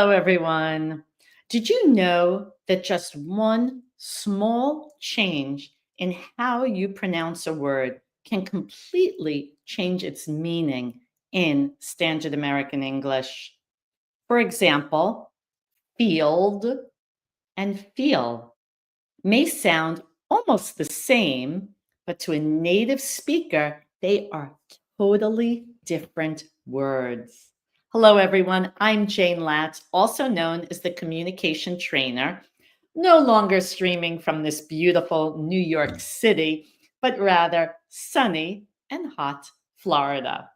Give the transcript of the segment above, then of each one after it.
Hello, everyone. Did you know that just one small change in how you pronounce a word can completely change its meaning in standard American English? For example, field and feel may sound almost the same, but to a native speaker, they are totally different words. Hello, everyone. I'm Jane Latz, also known as the communication trainer, no longer streaming from this beautiful New York City, but rather sunny and hot Florida.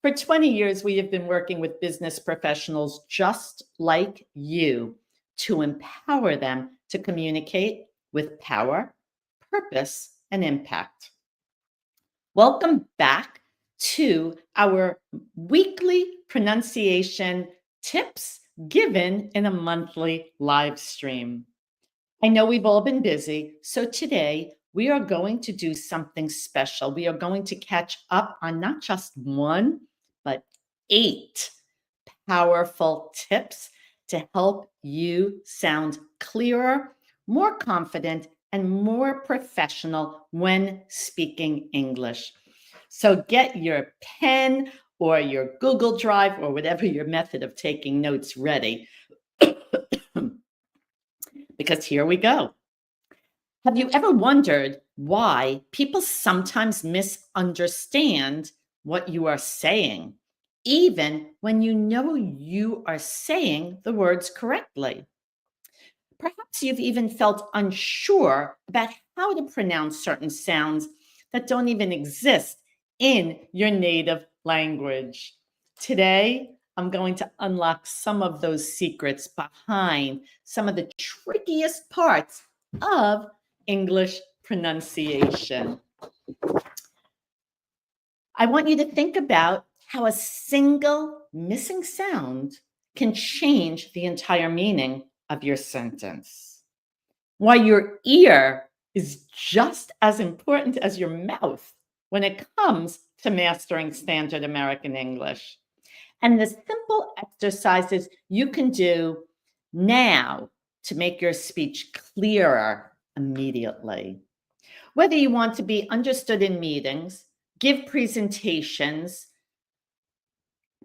For 20 years, we have been working with business professionals just like you to empower them to communicate with power, purpose, and impact. Welcome back to our weekly pronunciation tips given in a monthly live stream. I know we've all been busy, so today we are going to do something special. We are going to catch up on not just one, but 8 powerful tips to help you sound clearer, more confident, and more professional when speaking English. So get your pen or your Google Drive or whatever your method of taking notes ready, because here we go. Have you ever wondered why people sometimes misunderstand what you are saying, even when you know you are saying the words correctly? Perhaps you've even felt unsure about how to pronounce certain sounds that don't even exist in your native language. Today, I'm going to unlock some of those secrets behind some of the trickiest parts of English pronunciation. I want you to think about how a single missing sound can change the entire meaning of your sentence. Why your ear is just as important as your mouth when it comes to mastering standard American English. And the simple exercises you can do now to make your speech clearer immediately. Whether you want to be understood in meetings, give presentations,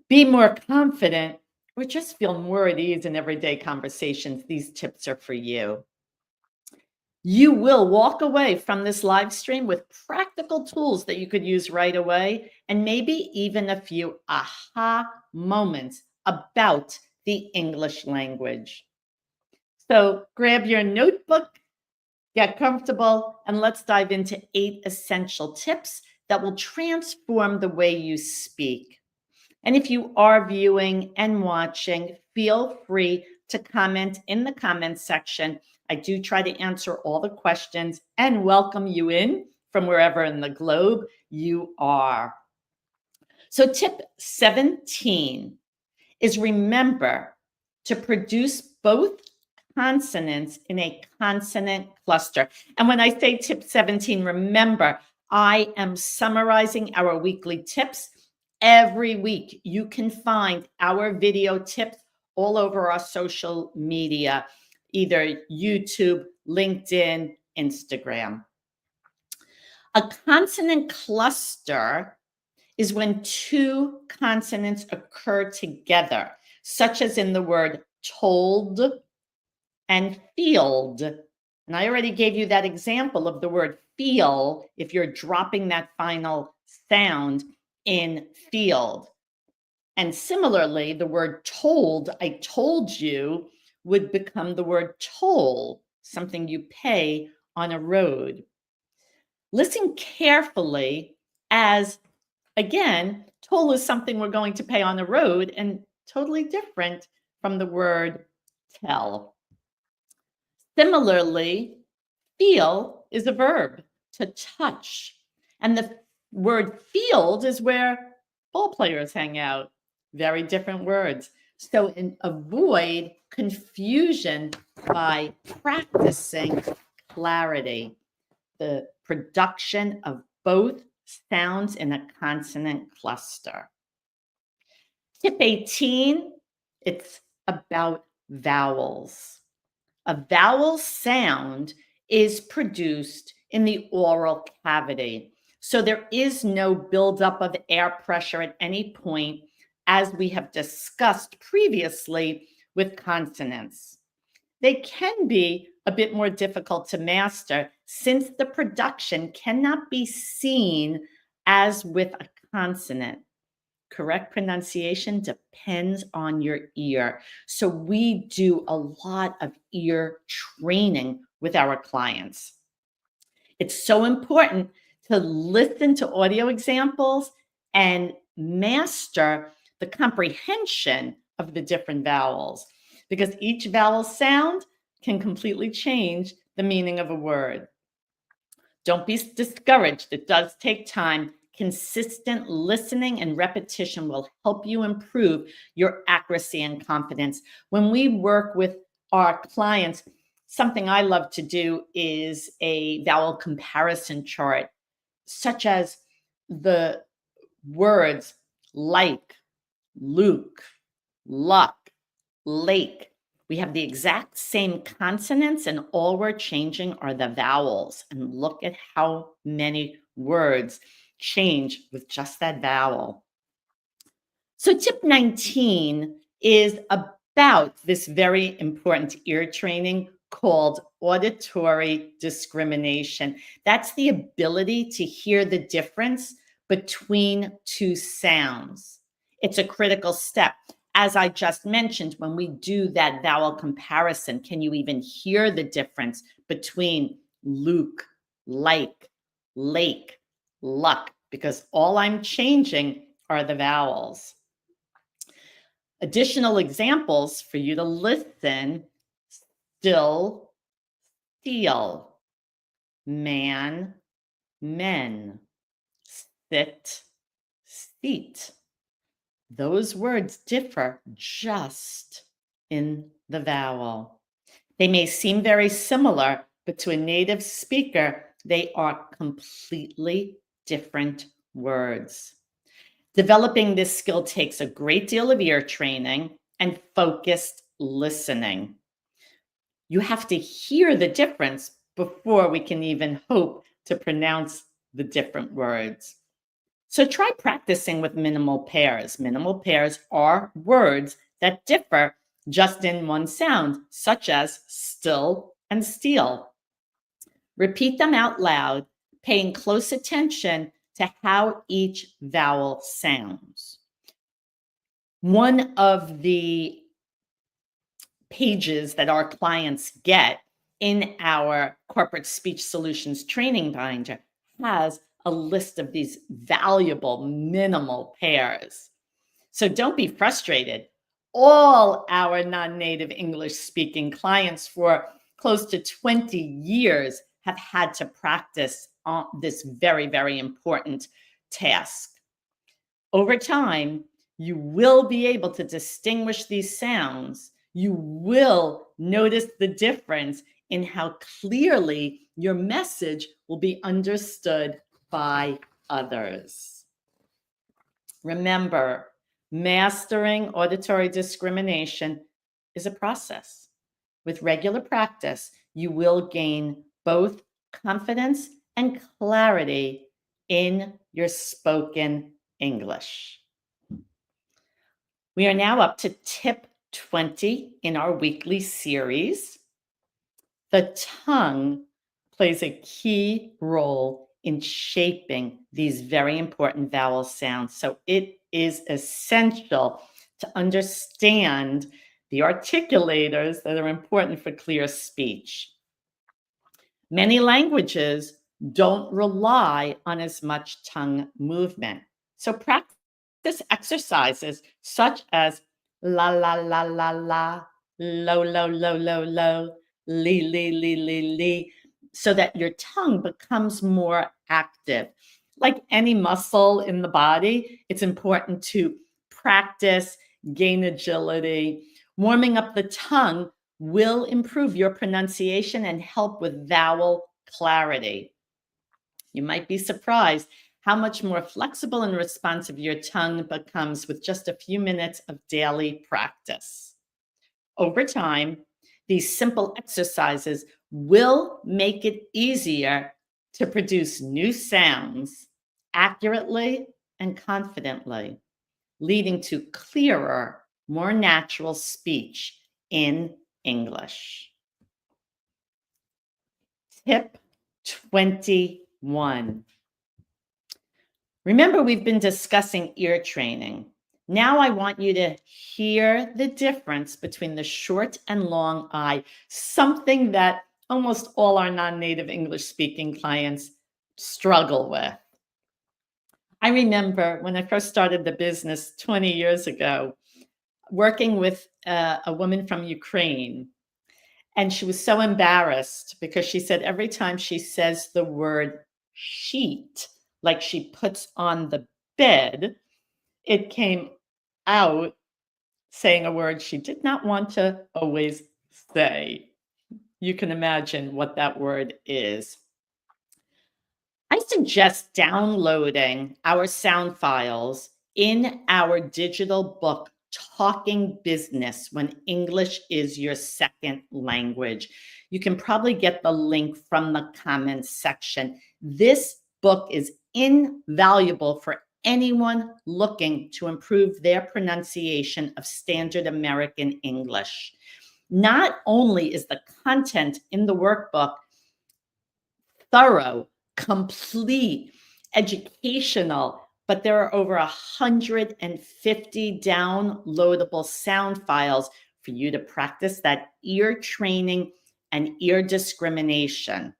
be more confident, or just feel more at ease in everyday conversations, these tips are for you. You will walk away from this live stream with practical tools that you could use right away, and maybe even a few aha moments about the English language. So grab your notebook, get comfortable, and let's dive into 8 essential tips that will transform the way you speak. And if you are viewing and watching, feel free to comment in the comments section. I do try to answer all the questions and welcome you in from wherever in the globe you are. So tip 17 is remember to produce both consonants in a consonant cluster. And when I say tip 17, remember, I am summarizing our weekly tips. Every week, you can find our video tips all over our social media, either YouTube, LinkedIn, Instagram. A consonant cluster is when 2 consonants occur together, such as in the word told and field. And I already gave you that example of the word feel if you're dropping that final sound in field. And similarly, the word told, I told you, would become the word toll, something you pay on a road. Listen carefully as, again, toll is something we're going to pay on the road and totally different from the word tell. Similarly, feel is a verb, to touch. And the word field is where ball players hang out. Very different words. So avoid confusion by practicing clarity, the production of both sounds in a consonant cluster. Tip 18, it's about vowels. A vowel sound is produced in the oral cavity. So there is no buildup of air pressure at any point, as we have discussed previously with consonants. They can be a bit more difficult to master since the production cannot be seen as with a consonant. Correct pronunciation depends on your ear. So we do a lot of ear training with our clients. It's so important to listen to audio examples and master the comprehension of the different vowels, because each vowel sound can completely change the meaning of a word. Don't be discouraged. It does take time. Consistent listening and repetition will help you improve your accuracy and confidence. When we work with our clients, something I love to do is a vowel comparison chart, such as the words like, Luke, luck, lake. We have the exact same consonants, and all we're changing are the vowels. And look at how many words change with just that vowel. So tip 19 is about this very important ear training called auditory discrimination. That's the ability to hear the difference between two sounds. It's a critical step. As I just mentioned, when we do that vowel comparison, can you even hear the difference between Luke, like, lake, luck? Because all I'm changing are the vowels. Additional examples for you to listen: still, steal, man, men, sit, seat. Those words differ just in the vowel. They may seem very similar, but to a native speaker, they are completely different words. Developing this skill takes a great deal of ear training and focused listening. You have to hear the difference before we can even hope to pronounce the different words. So try practicing with minimal pairs. Minimal pairs are words that differ just in one sound, such as still and steal. Repeat them out loud, paying close attention to how each vowel sounds. One of the pages that our clients get in our corporate speech solutions training binder has a list of these valuable minimal pairs. So don't be frustrated. All our non-native English speaking clients for close to 20 years have had to practice on this very, very important task. Over time, you will be able to distinguish these sounds. You will notice the difference in how clearly your message will be understood by others. Remember, mastering auditory discrimination is a process. With regular practice, you will gain both confidence and clarity in your spoken English. We are now up to tip 20 in our weekly series. The tongue plays a key role in shaping these very important vowel sounds. So it is essential to understand the articulators that are important for clear speech. Many languages don't rely on as much tongue movement. So practice exercises such as la la la la la, lo lo lo lo lo, li li li li li, so that your tongue becomes more active. Like any muscle in the body, it's important to practice, gain agility. Warming up the tongue will improve your pronunciation and help with vowel clarity. You might be surprised how much more flexible and responsive your tongue becomes with just a few minutes of daily practice. Over time, these simple exercises will make it easier to produce new sounds accurately and confidently, leading to clearer, more natural speech in English. Tip 21. Remember, we've been discussing ear training. Now I want you to hear the difference between the short and long I, something that almost all our non-native English speaking clients struggle with. I remember when I first started the business 20 years ago, working with a woman from Ukraine. And she was so embarrassed because she said every time she says the word sheet, like she puts on the bed, it came out saying a word she did not want to always say. You can imagine what that word is. I suggest downloading our sound files in our digital book, Talking Business When English is Your Second Language. You can probably get the link from the comments section. This book is invaluable for anyone looking to improve their pronunciation of standard American English. Not only is the content in the workbook thorough, complete, educational, but there are over 150 downloadable sound files for you to practice that ear training and ear discrimination.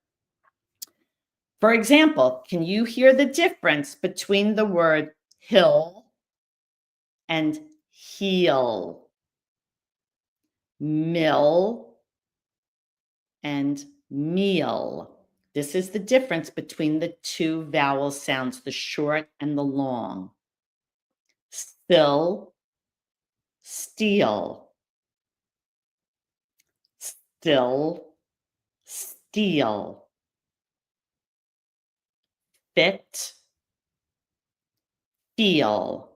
For example, can you hear the difference between the word hill and heel? Mill and meal. This is the difference between the two vowel sounds, the short and the long. Still, steal. Still, steal. Fit, feel.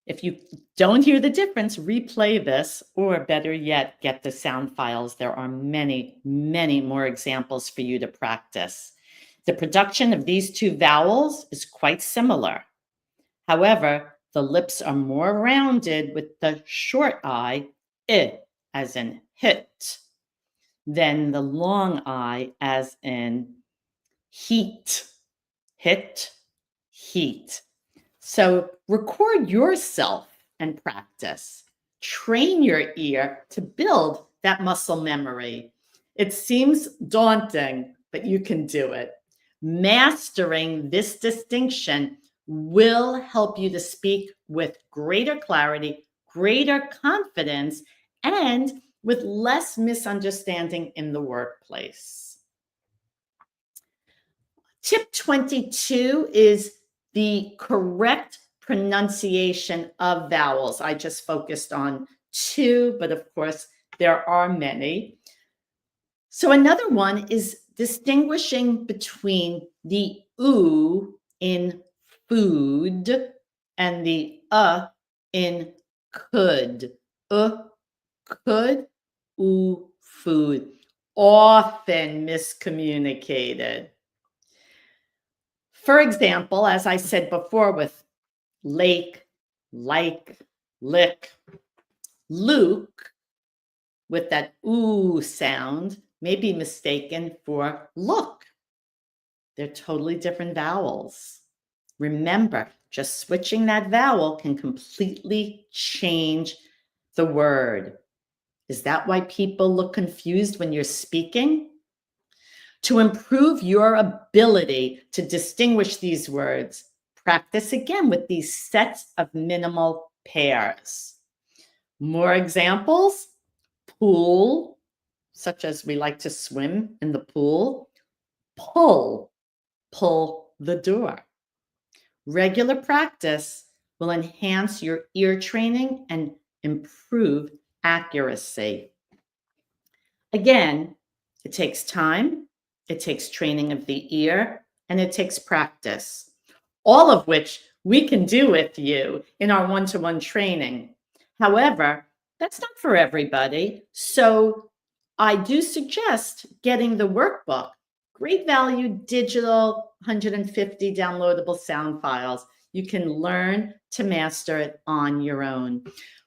If you don't hear the difference, replay this, or better yet, get the sound files. There are many, many more examples for you to practice. The production of these two vowels is quite similar. However, the lips are more rounded with the short I, as in hit, than the long I, as in heat, hit, heat. So record yourself and practice. Train your ear to build that muscle memory. It seems daunting, but you can do it. Mastering this distinction will help you to speak with greater clarity, greater confidence, and with less misunderstanding in the workplace. Tip 22 is the correct pronunciation of vowels. I just focused on two, but of course, there are many. So another one is distinguishing between the oo in food and the in could. Could, food. Often miscommunicated. For example, as I said before with lake, like, lick, Luke, with that ooh sound, may be mistaken for look. They're totally different vowels. Remember, just switching that vowel can completely change the word. Is that why people look confused when you're speaking? To improve your ability to distinguish these words, practice again with these sets of minimal pairs. More examples: pool, such as we like to swim in the pool. Pull, pull the door. Regular practice will enhance your ear training and improve accuracy. Again, it takes time, it takes training of the ear, and it takes practice, all of which we can do with you in our one-to-one training. However, That's not for everybody. So I do suggest getting the workbook. Great value, digital, 150 downloadable sound files. You can learn to master it on your own.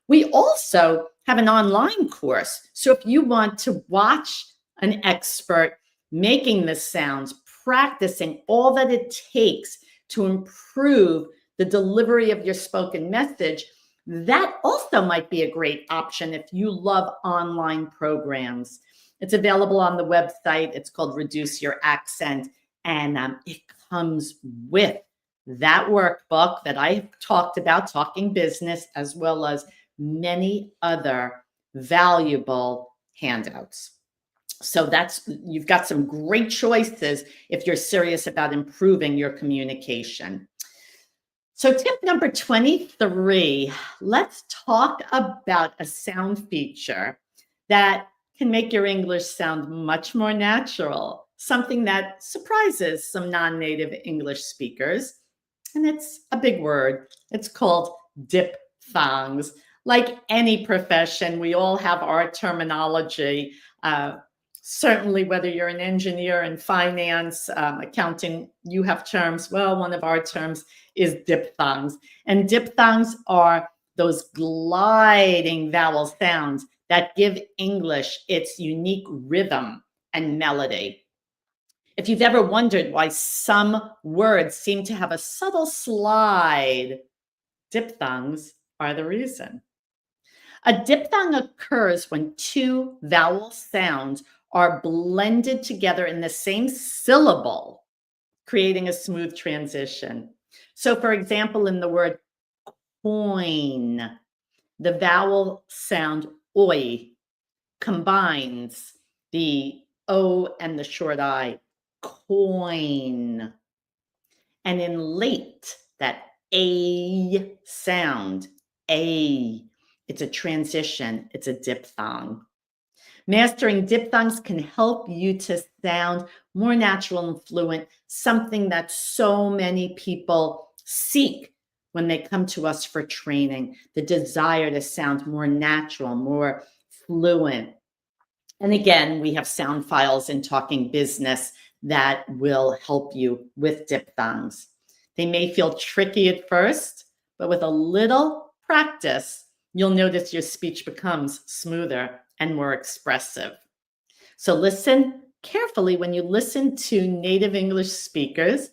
We also have an online course. So if you want to watch an expert making the sounds, practicing all that it takes to improve the delivery of your spoken message, that also might be a great option if you love online programs. It's available on the website. It's called Reduce Your Accent, and it comes with that workbook that I talked about, Talking Business, as well as many other valuable handouts. So you've got some great choices if you're serious about improving your communication. So tip number 23, let's talk about a sound feature that can make your English sound much more natural, something that surprises some non-native English speakers. And it's a big word. It's called diphthongs. Like any profession, we all have our terminology. Certainly, whether you're an engineer in finance, accounting, you have terms. Well, one of our terms is diphthongs. And diphthongs are those gliding vowel sounds that give English its unique rhythm and melody. If you've ever wondered why some words seem to have a subtle slide, diphthongs are the reason. A diphthong occurs when two vowel sounds are blended together in the same syllable, creating a smooth transition. So, for example, in the word coin, the vowel sound oi combines the O and the short I, coin. And in late, that A sound, A, it's a transition, it's a diphthong. Mastering diphthongs can help you to sound more natural and fluent, something that so many people seek when they come to us for training, the desire to sound more natural, more fluent. And again, we have sound files in Talking Business that will help you with diphthongs. They may feel tricky at first, but with a little practice, you'll notice your speech becomes smoother and more expressive. So listen carefully when you listen to native English speakers.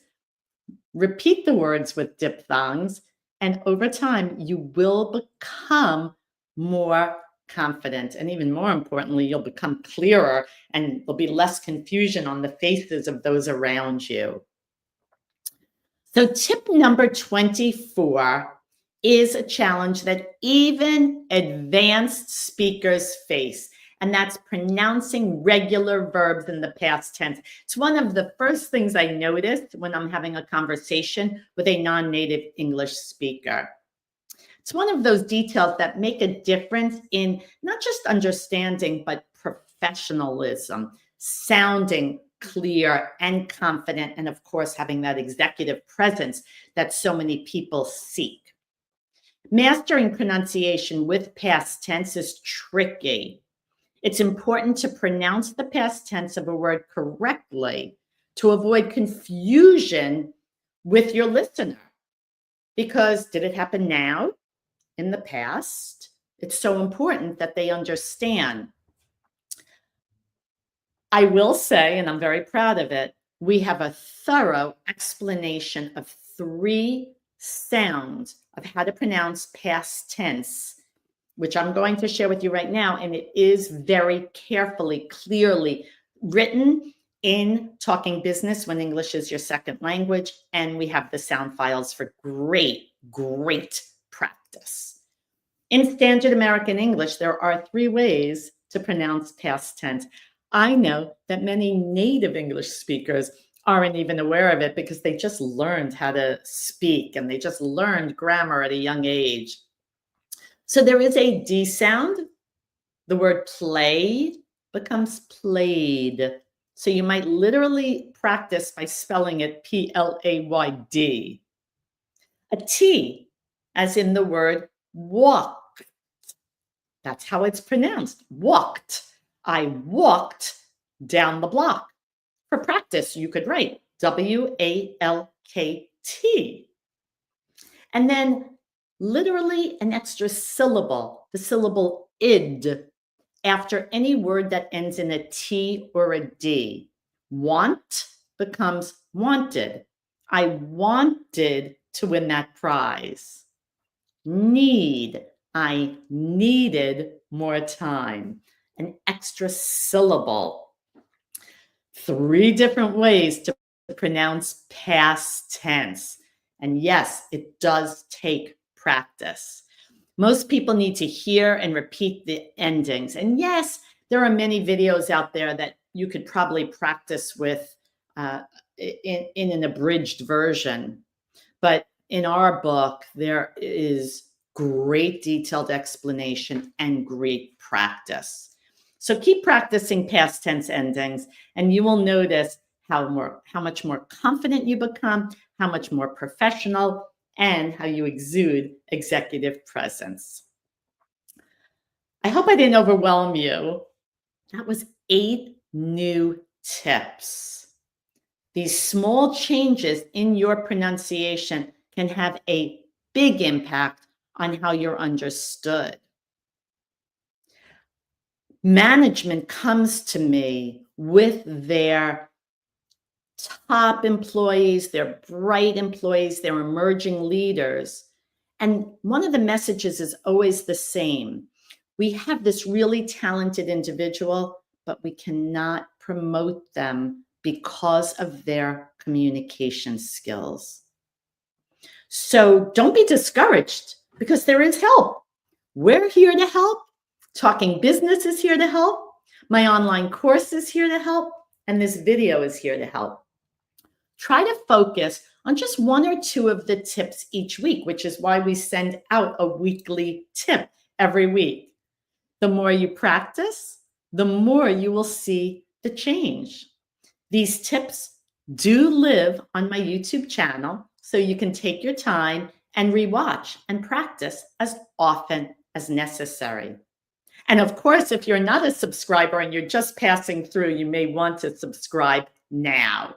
Repeat the words with diphthongs, and over time, you will become more confident. And even more importantly, you'll become clearer and there'll be less confusion on the faces of those around you. So tip number 24 is a challenge that even advanced speakers face, and that's pronouncing regular verbs in the past tense. It's one of the first things I noticed when I'm having a conversation with a non-native English speaker. It's one of those details that make a difference in not just understanding, but professionalism, sounding clear and confident, and of course, having that executive presence that so many people seek. Mastering pronunciation with past tense is tricky. It's important to pronounce the past tense of a word correctly to avoid confusion with your listener. Because did it happen now? In the past? It's so important that they understand. I will say, and I'm very proud of it, we have a thorough explanation of 3 sounds of how to pronounce past tense, which I'm going to share with you right now. And it is very carefully, clearly written in Talking Business when English is your second language. And we have the sound files for great practice. In standard American English, there are 3 ways to pronounce past tense. I know that many native English speakers aren't even aware of it because they just learned how to speak and they just learned grammar at a young age. So there is a D sound. The word play becomes played. So you might literally practice by spelling it P-L-A-Y-D. A T, as in the word walk. That's how it's pronounced. Walked. I walked down the block. For practice, you could write W-A-L-K-T. And then literally an extra syllable, the syllable id, after any word that ends in a T or a D. Want becomes wanted. I wanted to win that prize. Need, I needed more time. An extra syllable. 3 different ways to pronounce past tense. And yes, it does take practice. Most people need to hear and repeat the endings. And yes, there are many videos out there that you could probably practice with in an abridged version. But in our book, there is great detailed explanation and great practice. So keep practicing past tense endings, and you will notice how much more confident you become, how much more professional, and how you exude executive presence. I hope I didn't overwhelm you. That was 8 new tips. These small changes in your pronunciation can have a big impact on how you're understood. Management comes to me with their top employees, their bright employees, their emerging leaders. And one of the messages is always the same. We have this really talented individual, but we cannot promote them because of their communication skills. So don't be discouraged, because there is help. We're here to help. Talking Business is here to help. My online course is here to help. And this video is here to help. Try to focus on just 1 or 2 of the tips each week, which is why we send out a weekly tip every week. The more you practice, the more you will see the change. These tips do live on my YouTube channel, so you can take your time and rewatch and practice as often as necessary. And of course, if you're not a subscriber and you're just passing through, you may want to subscribe now.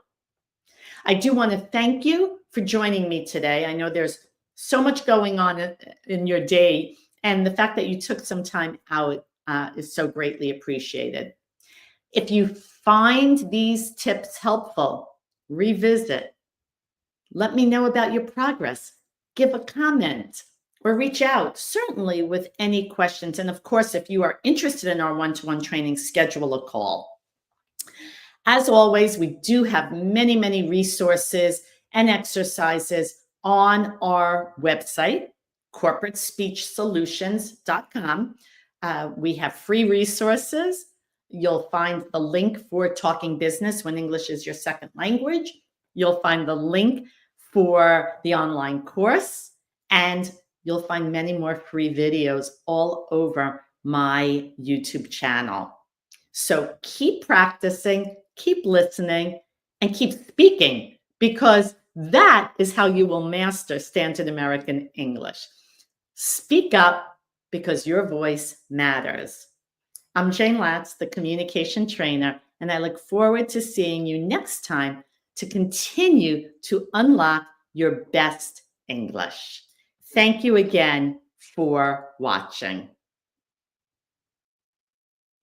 I do want to thank you for joining me today. I know there's so much going on in your day, and the fact that you took some time out is so greatly appreciated. If you find these tips helpful, revisit. Let me know about your progress. Give a comment or reach out, certainly with any questions. And of course, if you are interested in our one-to-one training, schedule a call. As always, we do have many, many resources and exercises on our website, corporatespeechsolutions.com. We have free resources. You'll find the link for Talking Business when English is your second language. You'll find the link for the online course, and you'll find many more free videos all over my YouTube channel. So keep practicing, keep listening, and keep speaking, because that is how you will master standard American English. Speak up, because your voice matters. I'm Jane Latz, the communication trainer, and I look forward to seeing you next time to continue to unlock your best English. Thank you again for watching.